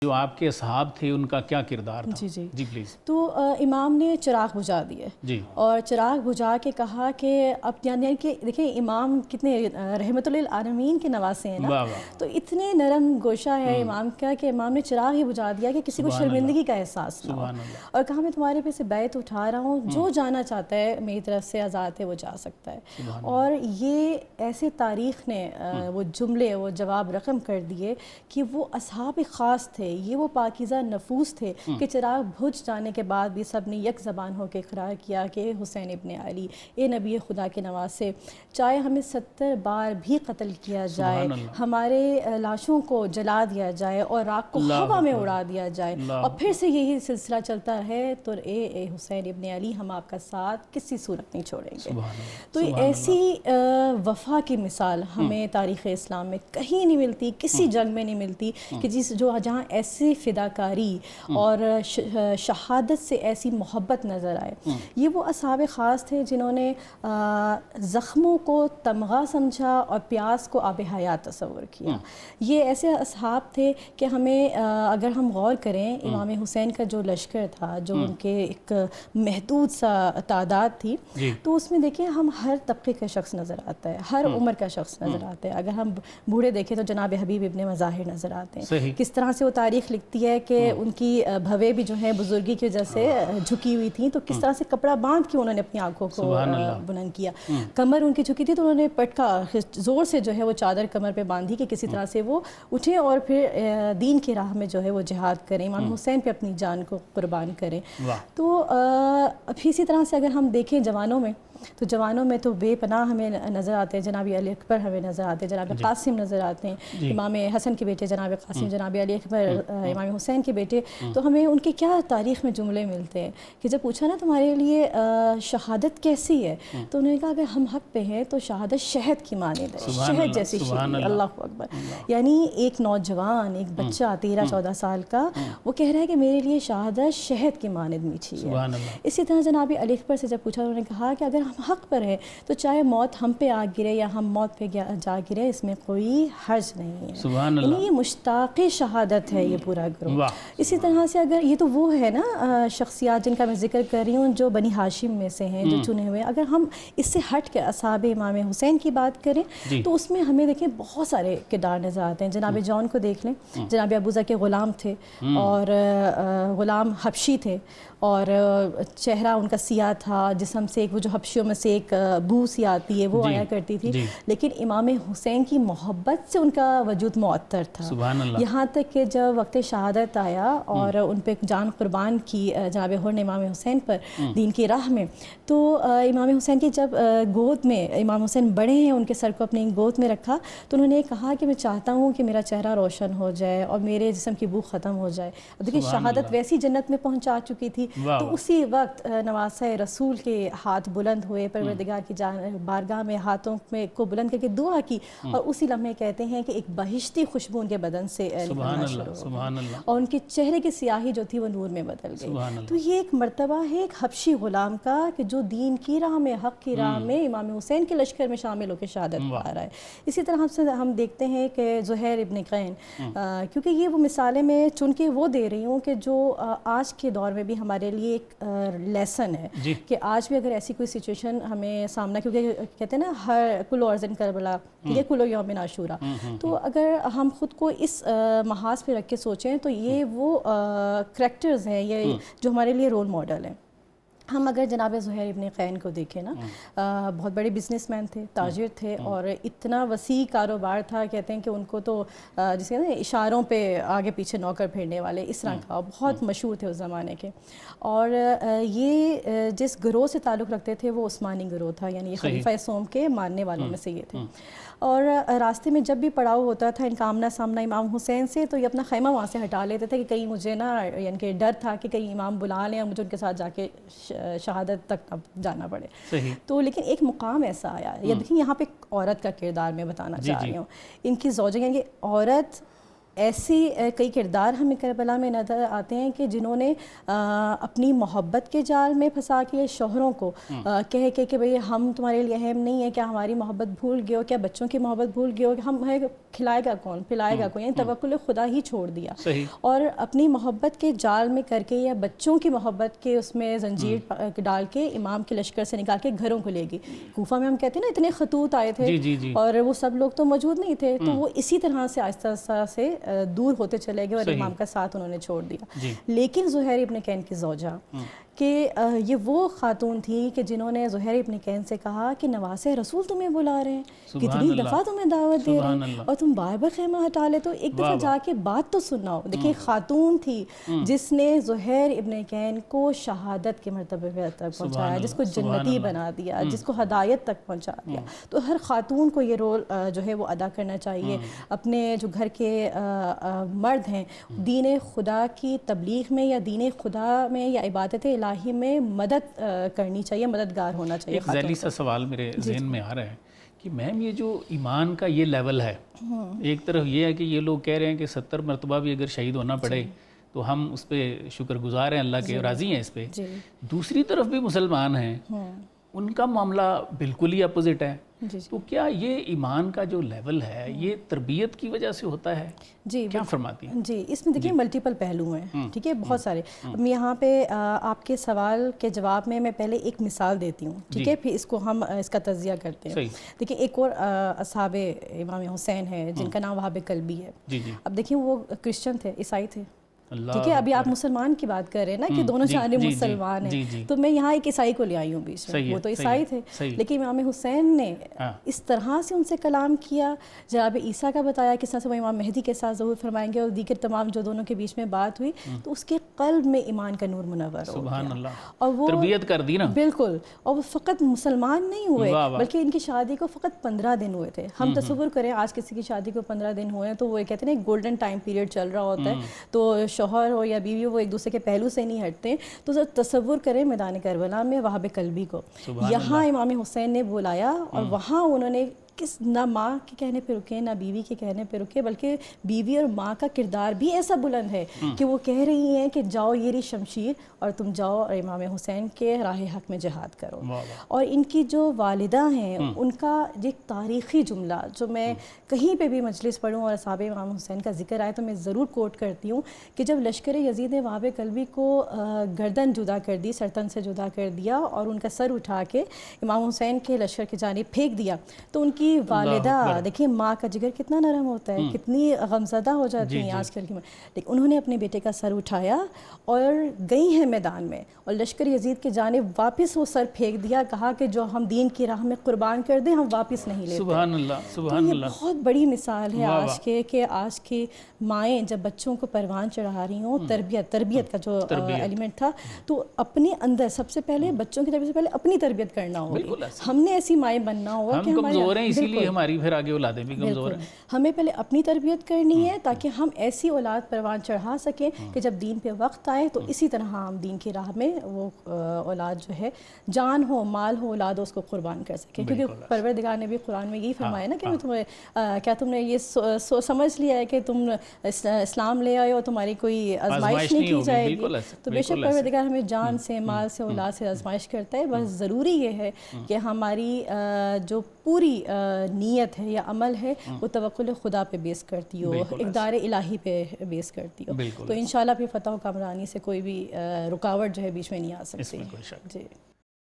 جو آپ کے اصحاب تھے ان کا کیا کردار تھا؟ جی پلیز۔ تو امام نے چراغ بجھا دیے اور چراغ بجھا کے کہا کہ اب یعنی کہ دیکھیں امام کتنے رحمت للعالمین کے نواسے ہیں نا، تو اتنے نرم گوشہ ہے امام کا کہ امام نے چراغ ہی بجھا دیا کہ کسی کو شرمندگی کا احساس نہ ہو، اور کہا میں تمہارے پہ سے بیعت اٹھا رہا ہوں، جو جانا چاہتا ہے میری طرف سے آزاد ہے وہ جا سکتا ہے۔ اور یہ ایسے تاریخ نے وہ جملے وہ جواب رقم کر دیے کہ وہ اصحاب خاص تھے، یہ وہ پاکیزہ نفوس تھے کہ چراغ بجھ جانے کے بعد بھی سب نے یک زبان ہو کے اقرار کیا کہ اے حسین ابن علی، اے نبی خدا کے نواسے، چاہے ہمیں 70 بار بھی قتل کیا جائے، ہمارے لاشوں کو جلا دیا جائے اور راکھ کو ہوا میں اڑا دیا جائے اور پھر سے یہی سلسلہ چلتا رہے، تو اے حسین ابن علی ہم آپ کا ساتھ کسی صورت نہیں چھوڑیں گے۔ تو ایسی وفا کی مثال ہمیں تاریخ اسلام میں کہیں نہیں ملتی، کسی جنگ میں نہیں ملتی کہ جہاں ایسی فداکاری اور شہادت سے ایسی محبت نظر آئے۔ یہ وہ اصحاب خاص تھے جنہوں نے زخموں کو تمغہ سمجھا اور پیاس کو آب حیات تصور کیا۔ یہ ایسے اصحاب تھے کہ ہمیں اگر ہم غور کریں امام حسین کا جو لشکر تھا، جو ان کے ایک محدود سا تعداد تھی، تو اس میں دیکھیں ہم ہر طبقے کا شخص نظر آتا ہے، ہر عمر کا شخص نظر آتا ہے۔ اگر ہم بوڑھے دیکھیں تو جناب حبیب ابن مظاہر نظر آتے ہیں، کس طرح سے وہ تاریخ لکھتی ہے کہ ان کی بھویں بھی جو ہیں بزرگی کی وجہ سے جھکی ہوئی تھیں، تو کس طرح سے کپڑا باندھ کے انہوں نے اپنی آنکھوں کو بلند کیا، کمر ان کی جھکی تھی تو انہوں نے پٹکا زور سے جو ہے وہ چادر کمر پہ باندھی کہ کسی طرح سے وہ اٹھیں اور پھر دین کی راہ میں جو ہے وہ جہاد کریں، امام حسین پہ اپنی جان کو قربان کریں۔ تو اسی طرح سے اگر ہم دیکھیں جوانوں میں تو بے پناہ ہمیں نظر آتے ہیں، جناب علی اکبر ہمیں نظر آتے ہیں، جناب قاسم نظر آتے ہیں، امام حسن کے بیٹے جناب قاسم، جناب علی اکبر امام حسین کے بیٹے، تو ہمیں ان کے کیا تاریخ میں جملے ملتے ہیں کہ جب پوچھا نا تمہارے لیے شہادت کیسی ہے، تو انہوں نے کہا اگر ہم حق پہ ہیں تو شہادت شہد کی مانند ہے، شہد جیسی شیریں۔ اللہ اکبر! یعنی ایک نوجوان، ایک بچہ 13-14 سال کا، وہ کہہ رہا ہے کہ میرے لیے شہادت شہد کی مانند میٹھی ہے۔ اسی طرح جناب علی اکبر سے جب پوچھا انہوں نے کہا کہ اگر ہم حق پر ہیں تو چاہے موت ہم پہ آ گرے یا ہم موت پہ جا گرے، اس میں کوئی حرج نہیں ہے۔ یعنی یہ مشتاق شہادت ہے یہ پورا گروہ۔ اسی طرح سے اگر یہ تو وہ ہے نا شخصیات جن کا میں ذکر کر رہی ہوں جو بنی ہاشم میں سے ہیں، جو چنے ہوئے، اگر ہم اس سے ہٹ کے اصحاب امام حسین کی بات کریں تو اس میں ہمیں دیکھیں بہت سارے کردار نظر آتے ہیں۔ جناب جون کو دیکھ لیں، جناب ابوذر کے غلام تھے اور غلام حبشی تھے اور چہرہ ان کا سیاہ تھا، جسم سے ایک وہ جو حبشیوں میں سے ایک بو سی آتی ہے وہ آیا کرتی تھی، لیکن امام حسین کی محبت سے ان کا وجود معطر تھا، یہاں تک کہ جب وقت شہادت آیا اور ان پہ جان قربان کی جناب حر نے امام حسین پر دین کی راہ میں، تو امام حسین کی جب گود میں امام حسین بڑے ہیں، ان کے سر کو اپنی گود میں رکھا تو انہوں نے کہا کہ میں چاہتا ہوں کہ میرا چہرہ روشن ہو جائے اور میرے جسم کی بو ختم ہو جائے۔ دیکھیے شہادت ویسی جنت میں پہنچا چکی تھی، تو اسی وقت نواسہ رسول کے ہاتھ بلند ہوئے، پروردگار کی بارگاہ میں ہاتھوں میں کو بلند کر کے دعا کی، اور اسی لمحے کہتے ہیں کہ ایک بہشتی خوشبو ان کے بدن سے نکلنا شروع ہو گئی اور ان کے چہرے کی سیاہی جو تھی وہ نور میں بدل گئی۔ تو یہ ایک مرتبہ ہے ایک حبشی غلام کا کہ جو دین کی راہ میں، حق کی راہ میں امام حسین کے لشکر میں شامل ہو کے شہادت پا رہا ہے۔ اسی طرح ہم دیکھتے ہیں کہ زہیر ابن قین، کیونکہ یہ وہ مثالیں میں چن کے وہ دے رہی ہوں کہ جو آج کے دور میں بھی ہمارے لیے ایک لیسن ہے کہ آج بھی اگر ایسی کوئی سچویشن ہمیں سامنا، کیونکہ کہتے ہیں نا ہر کل ارض کربلا، یہ کل یوم عاشورا، تو اگر ہم خود کو اس محاذ پہ رکھ کے سوچیں تو یہ وہ کریکٹرز ہیں یہ جو ہمارے لیے رول ماڈل ہیں۔ ہم اگر جناب زہیر ابن قین کو دیکھیں نا، بہت بڑے بزنس مین تھے، تاجر تھے، اور اتنا وسیع کاروبار تھا، کہتے ہیں کہ ان کو تو جسے نا اشاروں پہ آگے پیچھے نوکر پھیرنے والے اس طرح کا، بہت مشہور تھے اس زمانے کے، اور یہ جس گروہ سے تعلق رکھتے تھے وہ عثمانی گروہ تھا، یعنی خلیفہ سوم کے ماننے والوں میں سے یہ تھے۔ اور راستے میں جب بھی پڑاؤ ہوتا تھا ان کا آمنا سامنا امام حسین سے، تو یہ اپنا خیمہ وہاں سے ہٹا لیتے تھے کہ کہیں مجھے نا، یعنی کہ ڈر تھا کہ کہیں امام بلا لیں اور مجھے ان کے ساتھ جا کے شہادت تک جانا پڑے۔ تو لیکن ایک مقام ایسا آیا، یا دیکھیں یہاں پہ ایک عورت کا کردار میں بتانا چاہ رہی ہوں، ان کی زوجہ، یعنی کہ عورت ایسی کئی کردار ہمیں کربلا میں نظر آتے ہیں کہ جنہوں نے اپنی محبت کے جال میں پھنسا کے شوہروں کو کہہ کے کہ بھئی ہم تمہارے لیے اہم نہیں ہیں، کیا ہماری محبت بھول گئے ہو، کیا بچوں کی محبت بھول گئے ہو، کہ ہم کھلائے گا کون، پلائے گا کون، یعنی توکل خدا ہی چھوڑ دیا اور اپنی محبت کے جال میں کر کے یا بچوں کی محبت کے اس میں زنجیر ڈال کے امام کے لشکر سے نکال کے گھروں کو لے گئی۔ کوفہ میں ہم کہتے ہیں نا اتنے خطوط آئے تھے اور وہ سب لوگ تو موجود نہیں تھے، تو وہ اسی طرح سے آہستہ آہستہ سے دور ہوتے چلے گئے اور امام کا ساتھ انہوں نے چھوڑ دیا۔ لیکن زہیر ابن کین کی زوجہ کہ یہ وہ خاتون تھی کہ جنہوں نے زہیر ابن کین سے کہا کہ نواسے رسول تمہیں بلا رہے ہیں، کتنی دفعہ تمہیں دعوت دے رہے ہیں اور تم بار بار خیمہ ہٹا لے، تو ایک دفعہ جا کے بات تو سننا ہو۔ دیکھیں خاتون تھی جس نے زہیر ابن کین کو شہادت کے مرتبے تک پہنچایا، جس کو جنتی بنا دیا، جس کو ہدایت تک پہنچا دیا۔ تو ہر خاتون کو یہ رول جو ہے وہ ادا کرنا چاہیے، اپنے جو گھر کے مرد ہیں دین خدا کی تبلیغ میں یا دین خدا میں یا عبادت الہی میں مدد کرنی چاہیے، مددگار ہونا چاہیے۔ ایک ذیلی سا سوال میرے ذہن میں آ رہا ہے کہ میم یہ جو ایمان کا یہ لیول ہے، ایک طرف یہ ہے کہ یہ لوگ کہہ رہے ہیں کہ 70 مرتبہ بھی اگر شہید ہونا پڑے تو ہم اس پہ شکر گزار ہیں، اللہ کے راضی ہیں اس پہ۔ دوسری طرف بھی مسلمان ہیں، ان کا معاملہ بالکل ہی اپوزٹ ہے۔ تو کیا یہ ایمان کا جو لیول ہے یہ تربیت کی وجہ سے ہوتا ہے؟ جی کیا فرماتی ہیں؟ جی اس میں دیکھیے ملٹیپل پہلو ہیں، ٹھیک ہے، بہت سارے۔ یہاں پہ آپ کے سوال کے جواب میں میں پہلے ایک مثال دیتی ہوں، ٹھیک ہے، پھر اس کو ہم اس کا تجزیہ کرتے ہیں۔ دیکھیں ایک اور اصحاب امام حسین ہے جن کا نام وہاب کلبی ہے۔ اب دیکھیں وہ کرسچن تھے، عیسائی تھے، ٹھیک ہے، ابھی آپ مسلمان کی بات کر رہے ہیں نا کہ دونوں جانب مسلمان ہیں، تو میں یہاں ایک عیسائی کو لے آئی ہوں بیچ میں، وہ تو عیسائی تھے، لیکن امام حسین نے اس طرح سے ان سے کلام کیا، جناب عیسیٰ کا بتایا کس طرح سے وہ امام مہدی کے ساتھ ظہور فرمائیں گے اور دیگر تمام جو دونوں کے بیچ میں بات ہوئی، تو اس کے قلب میں ایمان کا نور منور ہو گیا اور وہ تربیت کر دی نا، بالکل۔ اور وہ فقط مسلمان نہیں ہوئے بلکہ ان کی شادی کو فقط 15 دن ہوئے تھے۔ ہم تصور کریں آج کسی کی شادی کو 15 دن ہوئے ہیں تو وہ کہتے ہیں ایک گولڈن ٹائم پیریڈ چل رہا ہوتا ہے، تو شوہر ہو یا بیوی وہ ایک دوسرے کے پہلو سے نہیں ہٹتے۔ تو تصور کریں میدان کربلا میں وہاب کلبی کو یہاں امام حسین نے بلایا اور وہاں انہوں نے نہ ماں کے کہنے پہ رکے نہ بیوی کے کہنے پہ رکے، بلکہ بیوی اور ماں کا کردار بھی ایسا بلند ہے کہ وہ کہہ رہی ہیں کہ جاؤ یہ رہی شمشیر اور تم جاؤ اور امام حسین کے راہ حق میں جہاد کرو۔ اور ان کی جو والدہ ہیں ان کا ایک تاریخی جملہ جو میں کہیں پہ بھی مجلس پڑھوں اور اصحاب امام حسین کا ذکر آئے تو میں ضرور کوٹ کرتی ہوں کہ جب لشکر یزید نے وہاب کلبی کو گردن جدا کر دی، سرتن سے جدا کر دیا اور ان کا سر اٹھا کے امام حسین کے لشکر کی جانب پھینک دیا، تو ان کی والدہ دیکھیں ماں کا جگر کتنا نرم ہوتا ہے، کتنی غمزدہ ہو جاتی ہیں آج کل کی، لیکن انہوں نے اپنے بیٹے کا سر اٹھایا اور گئی ہیں میدان میں اور لشکر یزید کی جانب واپس وہ سر پھینک دیا، کہا کہ جو ہم دین کی راہ میں قربان کر دیں ہم واپس نہیں لیتے۔ سبحان اللہ، سبحان اللہ۔ یہ بہت بڑی مثال ہے آج کے کہ آج کی مائیں جب بچوں کو پروان چڑھا رہی ہوں، تربیت کا جو ایلیمنٹ تھا، تو اپنے اندر سب سے پہلے بچوں کی تربیت سے پہلے اپنی تربیت کرنا ہوگی۔ ہم نے ایسی مائیں بننا ہوگا کہ ہمارے اسی لیے ہماری پھر آگے اولادیں بھی کمزور ہیں۔ ہمیں پہلے اپنی تربیت کرنی ہے تاکہ ہم ایسی اولاد پروان چڑھا سکیں کہ جب دین پہ وقت آئے تو اسی طرح ہم دین کی راہ میں وہ اولاد جو ہے جان ہو مال ہو اولاد ہو اس کو قربان کر سکیں، کیونکہ پروردگار نے بھی قرآن میں یہی فرمایا نا کہ کیا تم نے یہ سمجھ لیا ہے کہ تم اسلام لے آئے ہو تمہاری کوئی آزمائش نہیں کی جائے گی۔ تو بے شک پروردگار ہمیں جان سے مال سے اولاد سے آزمائش کرتا ہے، بس ضروری یہ ہے کہ ہماری جو پوری نیت ہے یا عمل ہے وہ توکل خدا پہ بیس کرتی ہو، اقدار الہی پہ بیس کرتی ہو، تو انشاءاللہ پھر فتح و کامرانی سے کوئی بھی رکاوٹ جو ہے بیچ میں نہیں آ سکتی۔ جی